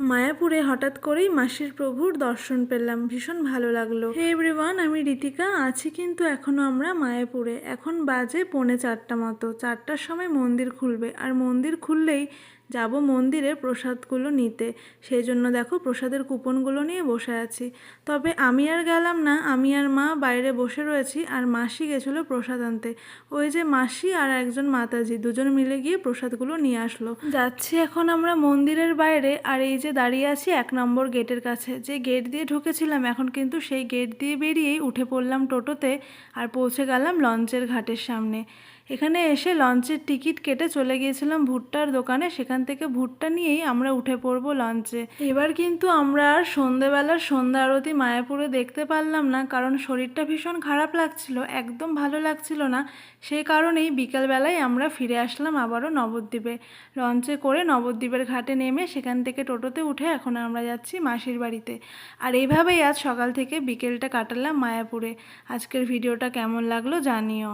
মায়াপুরে হঠাৎ করেই মাসির প্রভুর দর্শন পেলাম, ভীষণ ভালো লাগলো। হে এভরিওয়ান, আমি ঋতিকা আছি, কিন্তু এখনও আমরা মায়াপুরে। এখন বাজে 3:45 মতো। 4টার সময় মন্দির খুলবে, আর মন্দির খুললেই যাব মন্দিরে প্রসাদগুলো নিতে। সেই জন্য দেখো প্রসাদের কুপনগুলো নিয়ে বসে আছি। তবে আমি আর গেলাম না, আমি আর মা বাইরে বসে রয়েছি, আর মাসি গেছিলো প্রসাদ আনতে। ওই যে মাসি আর একজন মাতাজি দুজন মিলে গিয়ে প্রসাদগুলো নিয়ে আসলো। যাচ্ছি এখন আমরা মন্দিরের বাইরে, আর এই যে দাঁড়িয়ে আছি 1 নম্বর গেটের কাছে। যে গেট দিয়ে ঢুকেছিলাম, এখন কিন্তু সেই গেট দিয়ে বেরিয়েই উঠে পড়লাম টোটোতে, আর পৌঁছে গেলাম লঞ্চের ঘাটের সামনে। এখানে এসে লঞ্চের টিকিট কেটে চলে গিয়েছিলাম ভুট্টার দোকানে, সেখান থেকে ভুট্টা নিয়েই আমরা উঠে পড়বো লঞ্চে। এবার কিন্তু আমরা আর সন্ধেবেলার সন্ধ্যা আরতি মায়াপুরে দেখতে পারলাম না, কারণ শরীরটা ভীষণ খারাপ লাগছিল, একদম ভালো লাগছিল না। সেই কারণেই বিকেলবেলায় আমরা ফিরে আসলাম আবারও নবদ্বীপে। লঞ্চে করে নবদ্বীপের ঘাটে নেমে সেখান থেকে টোটোতে উঠে এখন আমরা যাচ্ছি মাসির বাড়িতে। আর এইভাবেই আজ সকাল থেকে বিকেলটা কাটালাম মায়াপুরে। আজকের ভিডিওটা কেমন লাগলো জানিও।